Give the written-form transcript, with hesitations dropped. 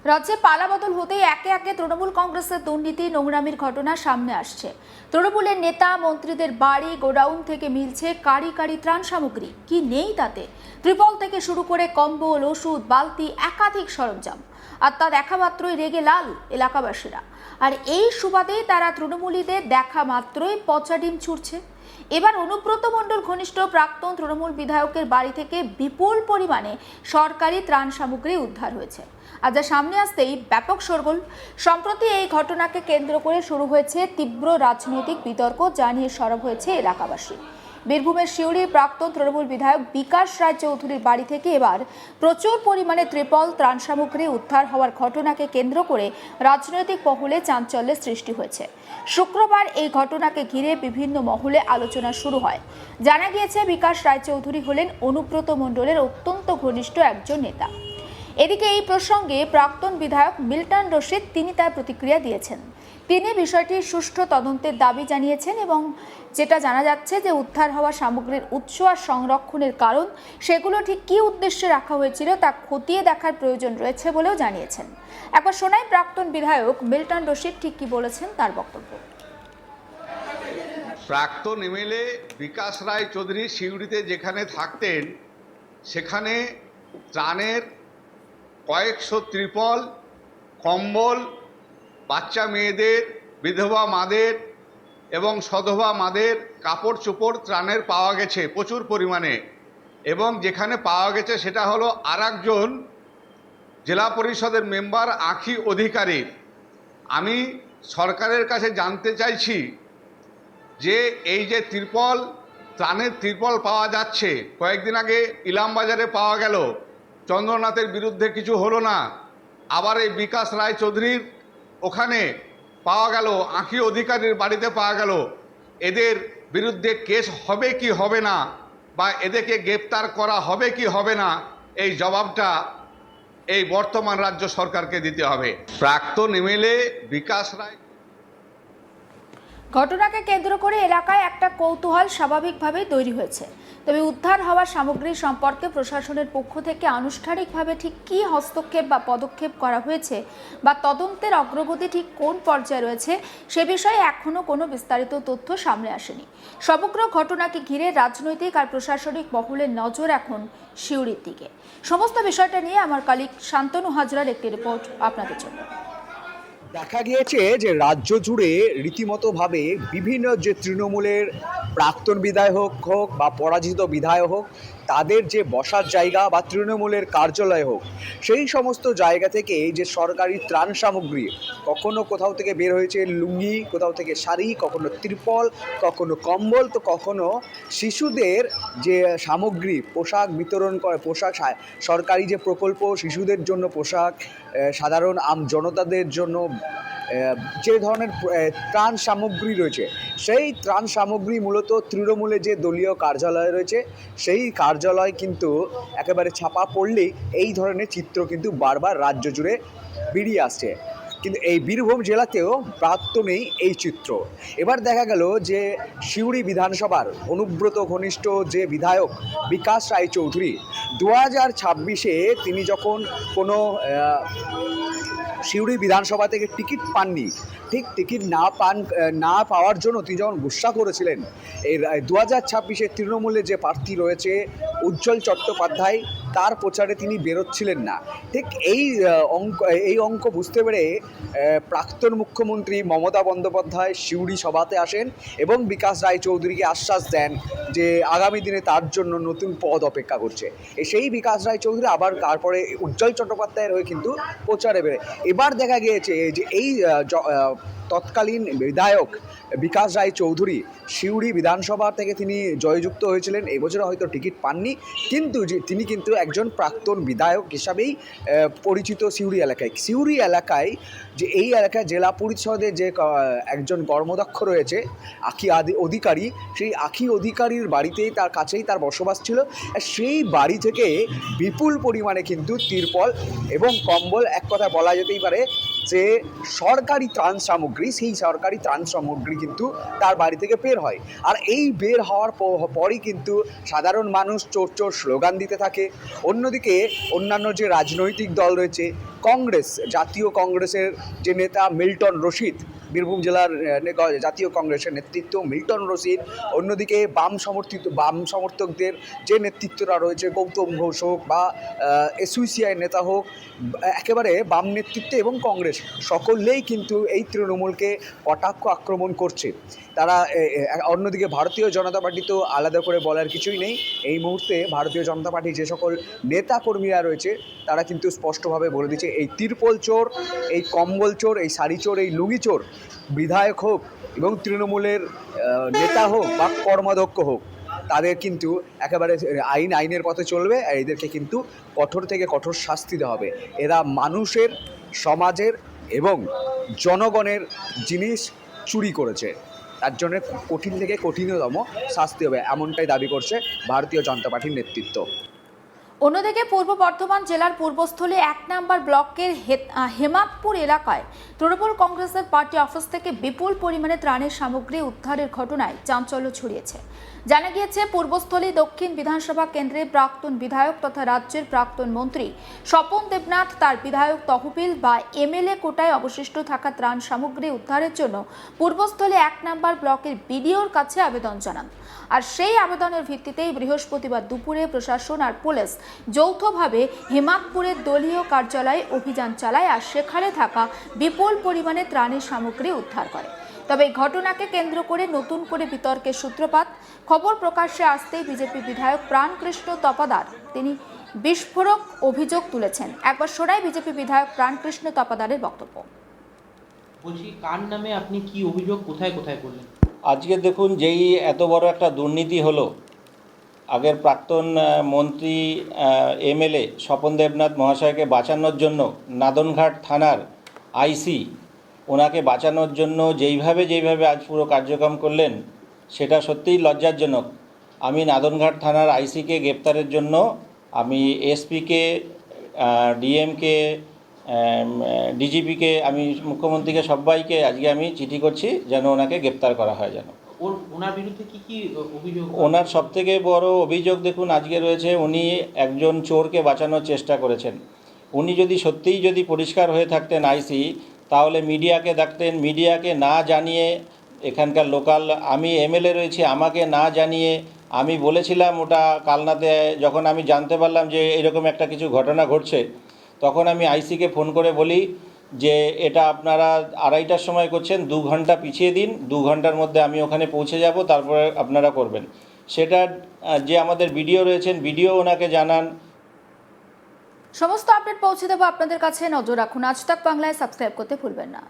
রাজ্যে পালাবদল হতেই একে একে তৃণমূল কংগ্রেসের দুর্নীতি নোংরামির ঘটনা সামনে আসছে। তৃণমূলের নেতা মন্ত্রীদের বাড়ি গোডাউন থেকে মিলছে কারি কারি ত্রাণ সামগ্রী। কি নেই তাতে? ত্রিপল থেকে শুরু করে কম্বল, ওষুধ, বালতি, একাধিক সরঞ্জাম। আর তা দেখা মাত্রই রেগে লাল এলাকাবাসীরা। আর এই সুবাদেই তারা তৃণমূলীদের দেখা মাত্রই পচা ডিম ছুড়ছে। এবার অনুব্রত মণ্ডল ঘনিষ্ঠ প্রাক্তন তৃণমূল বিধায়কের বাড়ি থেকে বিপুল পরিমাণে সরকারি ত্রাণ সামগ্রী উদ্ধার হয়েছে। আর যা সামনে আসতেই ব্যাপক শোরগোল। সম্প্রতি এই ঘটনাকে কেন্দ্র করে শুরু হয়েছে তীব্র রাজনৈতিক বিতর্ক, যা নিয়ে সরব হয়েছে এলাকাবাসী। বীরভূমের সিউড়ির প্রাক্তন তৃণমূল বিধায়ক বিকাশ রায় চৌধুরীর বাড়ি থেকে এবার প্রচুর পরিমাণে ত্রিপল, ত্রাণ সামগ্রী উদ্ধার হওয়ার ঘটনাকে কেন্দ্র করে রাজনৈতিক মহলে চাঞ্চল্যের সৃষ্টি হয়েছে। শুক্রবার এই ঘটনাকে ঘিরে বিভিন্ন মহলে আলোচনা শুরু হয়। জানা গিয়েছে, বিকাশ রায় চৌধুরী হলেন অনুব্রত মণ্ডলের অত্যন্ত ঘনিষ্ঠ একজন নেতা। এদিকে এই প্রসঙ্গে প্রাক্তন বিধায়ক মিল্টন রশিদ তিনি তার প্রতিক্রিয়া দিয়েছেন। তিনি বিষয়টির সুষ্ঠু তদন্তের দাবি জানিয়েছেন এবং যেটা জানা যাচ্ছে যে উদ্ধার হওয়া সামগ্রীর উৎস আর সংরক্ষণের কারণ, সেগুলো ঠিক কী উদ্দেশ্যে রাখা হয়েছিল তা খতিয়ে দেখার প্রয়োজন রয়েছে বলেও জানিয়েছেন। একবার শোনাই প্রাক্তন বিধায়ক মিল্টন রশিদ ঠিক কী বলেছেন তার বক্তব্য। প্রাক্তন এমএলএ বিকাশ রায় চৌধুরী সিউড়িতে যেখানে থাকতেন সেখানে ত্রাণের কয়েকশো ত্রিপল, কম্বল, বাচ্চা মেয়েদের, বিধবা মাদের এবং সধবা মাদের কাপড় চোপড় ত্রাণের পাওয়া গেছে প্রচুর পরিমাণে। এবং যেখানে পাওয়া গেছে সেটা হলো আরেকজন জেলা পরিষদের মেম্বার আঁখি অধিকারী। আমি সরকারের কাছে জানতে চাইছি যে এই যে ত্রাণের ত্রিপল পাওয়া যাচ্ছে, কয়েকদিন আগে ইলামবাজারে পাওয়া গেল, চন্দ্রনাথের বিরুদ্ধে কিছু হলো না, আবার এই বিকাশ রায় চৌধুরীর ওখানে পাওয়া গেল, আঁখি অধিকারীর বাড়িতে পাওয়া গেল। এদের বিরুদ্ধে কেস হবে কি হবে না, বা এদেরকে গ্রেপ্তার করা হবে কি হবে না, এই জবাবটা এই বর্তমান রাজ্য সরকারকে দিতে হবে। প্রাক্তন এমএলএ বিকাশ রায়। ঘটনাকে কেন্দ্র করে এলাকায় একটা কৌতূহল স্বাভাবিকভাবেই তৈরি হয়েছে। তবে উদ্ধার হওয়া সামগ্রী সম্পর্কে প্রশাসনের পক্ষ থেকে আনুষ্ঠানিকভাবে ঠিক কী হস্তক্ষেপ বা পদক্ষেপ করা হয়েছে বা তদন্তের অগ্রগতি ঠিক কোন পর্যায়ে রয়েছে, সে বিষয়ে এখনও কোনো বিস্তারিত তথ্য সামনে আসেনি। সমগ্র ঘটনাকে ঘিরে রাজনৈতিক আর প্রশাসনিক মহলের নজর এখন সিউড়ির দিকে। সমস্ত বিষয়টা নিয়ে আমার কলিগ শান্তনু হাজরার একটি রিপোর্ট আপনাদের জন্য। দেখা গিয়েছে যে রাজ্য জুড়ে রীতিমতোভাবে বিভিন্ন যে তৃণমূলের প্রাক্তন বিধায়ক হোক বা পরাজিত বিধায়ক হোক, তাদের যে বসার জায়গা বা তৃণমূলের কার্যালয় হোক, সেই সমস্ত জায়গা থেকে যে সরকারি ত্রাণ সামগ্রী কখনো কোথাও থেকে বের হয়েছে লুঙ্গি, কোথাও থেকে শাড়ি, কখনো ত্রিপল, কখনো কম্বল, তো কখনো শিশুদের যে সামগ্রী, পোশাক বিতরণ করে, পোশাক সরকারি যে প্রকল্প, শিশুদের জন্য পোশাক, সাধারণ জনতাদের জন্য যে ধরনের ত্রাণ সামগ্রী রয়েছে, সেই ত্রাণ সামগ্রী মূলত তৃণমূলের যে দলীয় কার্যালয় রয়েছে, সেই কার্যালয় কিন্তু একেবারে ছাপা পড়লেই এই ধরনের চিত্র কিন্তু বারবার রাজ্য জুড়ে বেরিয়ে আসছে। কিন্তু এই বীরভূম জেলাতেও প্রাক্তনেই এই চিত্র। এবার দেখা গেল যে সিউড়ি বিধানসভার অনুব্রত ঘনিষ্ঠ যে বিধায়ক বিকাশ রায় চৌধুরী 2026-এ তিনি যখন কোনো সিউড়ি বিধানসভা থেকে টিকিট পাননি, ঠিক টিকিট না পাওয়ার জন্য তিনি যখন গুসা করেছিলেন, এই 2026-এ তৃণমূলে যে প্রার্থী রয়েছে উজ্জ্বল চট্টোপাধ্যায়, তার প্রচারে তিনি বেরোচ্ছিলেন না। ঠিক এই অঙ্ক বুঝতে পেরে প্রাক্তন মুখ্যমন্ত্রী মমতা বন্দ্যোপাধ্যায় সিউড়ি সভাতে আসেন এবং বিকাশ রায় চৌধুরীকে আশ্বাস দেন যে আগামী দিনে তার জন্য নতুন পদ অপেক্ষা করছে। সেই বিকাশ রায় চৌধুরী আবার তারপরে উজ্জ্বল চট্টোপাধ্যায়ের হয়ে কিন্তু প্রচারে বেরোয়। এবার দেখা গিয়েছে যে এই তৎকালীন বিধায়ক বিকাশ রায় চৌধুরী সিউড়ি বিধানসভা থেকে তিনি জয়যুক্ত হয়েছিলেন, এবছরে হয়তো টিকিট পাননি, কিন্তু তিনি কিন্তু একজন প্রাক্তন বিধায়ক হিসাবেই পরিচিত সিউড়ি এলাকায় যে এই এলাকায় জেলা পরিষদের যে একজন কর্মদক্ষ রয়েছে আঁখি অধিকারী, সেই আঁখি অধিকারীর বাড়িতেই তার কাছেই তার বসবাস ছিল। সেই বাড়ি থেকে বিপুল পরিমাণে কিন্তু তিরপল এবং কম্বল, এক কথা বলা যেতেই পারে যে সরকারি ত্রাণ সামগ্রী, সেই সরকারি ত্রাণ সামগ্রী কিন্তু তার বাড়ি থেকে বের হয়। আর এই বের হওয়ার পরই কিন্তু সাধারণ মানুষ চোর চোর স্লোগান দিতে থাকে। অন্যদিকে অন্যান্য যে রাজনৈতিক দল রয়েছে কংগ্রেস, জাতীয় কংগ্রেসের যে নেতা মিল্টন রশিদ, বীরভূম জেলার জাতীয় কংগ্রেসের নেতৃত্ব মিল্টন রশিদ, অন্যদিকে বাম সমর্থকদের যে নেতৃত্বরা রয়েছে, গৌতম ঘোষ হোক বা এসইউসিআই নেতা হোক, একেবারে বাম নেতৃত্বে এবং কংগ্রেস সকলেই কিন্তু এই তৃণমূলকে কটাক্ষ আক্রমণ করছে। তারা অন্যদিকে ভারতীয় জনতা পার্টি তো আলাদা করে বলার কিছুই নেই। এই মুহূর্তে ভারতীয় জনতা পার্টির যে সকল নেতা কর্মীরা রয়েছে তারা কিন্তু স্পষ্টভাবে বলে দিচ্ছে, এই তিরপল চোর, এই কম্বল চোর, এই শাড়ি চোর, এই লুঙ্গি চোর বিধায়ক হোক এবং তৃণমূলের নেতা হোক বা কর্মাধ্যক্ষ হোক, তাদের কিন্তু একেবারে আইনের পথে চলবে আর এদেরকে কিন্তু কঠোর থেকে কঠোর শাস্তি দেওয়া হবে। এরা মানুষের, সমাজের এবং জনগণের জিনিস চুরি করেছে, তার জন্য কঠিন থেকে কঠিনতম শাস্তি হবে, এমনটাই দাবি করছে ভারতীয় জনতা পার্টির নেতৃত্ব। অন্যদিকে পূর্ব বর্ধমান জেলার পূর্বস্থলী 1 নম্বর ব্লকের হেমাদপুর এলাকায় তৃণমূল কংগ্রেসের পার্টি অফিস থেকে বিপুল পরিমাণে ত্রাণের সামগ্রী উদ্ধারের ঘটনায় চাঞ্চল্য ছড়িয়েছে। জানা গিয়েছে, পূর্বস্থলী দক্ষিণ বিধানসভা কেন্দ্রে প্রাক্তন বিধায়ক তথা রাজ্যের প্রাক্তন মন্ত্রী স্বপন দেবনাথ তার বিধায়ক তহবিল বা এমএলএ কোটায় অবশিষ্ট থাকা ত্রাণ সামগ্রী উদ্ধারের জন্য পূর্বস্থলী 1 নম্বর ব্লকের বিডিওর কাছে আবেদন জানান। আর সেই আবেদনের ভিত্তিতেই বৃহস্পতিবার দুপুরে প্রশাসন আর পুলিশ যৌথভাবে হেমাদপুরের দলীয় কার্যালয়ে অভিযান চালায় আর সেখানে থাকা বিপুল পরিমাণে ত্রাণের সামগ্রী উদ্ধার করে। তবে এই ঘটনাকে কেন্দ্র করে নতুন করে বিতর্কের সূত্রপাত। খবর প্রকাশ্যে আসতেই বিজেপি বিধায়ক প্রাণকৃষ্ণ তপাদার তিনি বিস্ফোরক অভিযোগ তুলেছেন। একবার শোনাই বিজেপি বিধায়ক প্রাণকৃষ্ণ তপাদারের বক্তব্য। বলছি, কার নামে আপনি কি অভিযোগ, কোথায় কোথায় করলেন? আজকে দেখুন, যেই এত বড় একটা দুর্নীতি হলো, আগের প্রাক্তন মন্ত্রী এমএলএ স্বপন দেবনাথ মহাশয়কে বাঁচানোর জন্য নাদনঘাট থানার আইসি ওনাকে বাঁচানোর জন্য যেইভাবে আজ পুরো কার্যক্রম করলেন, সেটা সত্যিই লজ্জাজনক। আমি নাদনঘাট থানার আইসিকে গ্রেপ্তারের জন্য আমি এসপিকে, ডিএমকে, ডিজিপিকে, আমি মুখ্যমন্ত্রীকে, সবাইকে আজকে আমি চিঠি করছি যেন ওনাকে গ্রেপ্তার করা হয়। যেন ওনার বিরুদ্ধে কি অভিযোগ? ওনার সবথেকে বড় অভিযোগ দেখুন আজকে রয়েছে, উনি একজন চোরকে বাঁচানোর চেষ্টা করেছেন। উনি যদি সত্যিই পরিষ্কার হয়ে থাকতেন আইসি, তাহলে মিডিয়াকে ডাকতেন, মিডিয়াকে না জানিয়ে, এখানকার লোকাল আমি এমএলএ রয়েছি, আমাকে না জানিয়ে আমি বলেছিলাম ওটা কালনাতে, যখন আমি জানতে পারলাম যে এরকম একটা কিছু ঘটনা ঘটছে, তখন আমি আইসিকে ফোন করে বলি যে এটা আপনারা 2:30টার সময় করছেন, 2 ঘন্টা পিছিয়ে দিন, 2 ঘন্টার মধ্যে আমি ওখানে পৌঁছে যাব, তারপরে আপনারা করবেন। সেটা যে আমাদের ভিডিও রয়েছেন, ভিডিও ওনাকে জানান। সমস্ত আপডেট পৌঁছে দেবো আপনাদের কাছে, নজর রাখুন। আজ তাক বাংলায় সাবস্ক্রাইব করতে ভুলবেন না।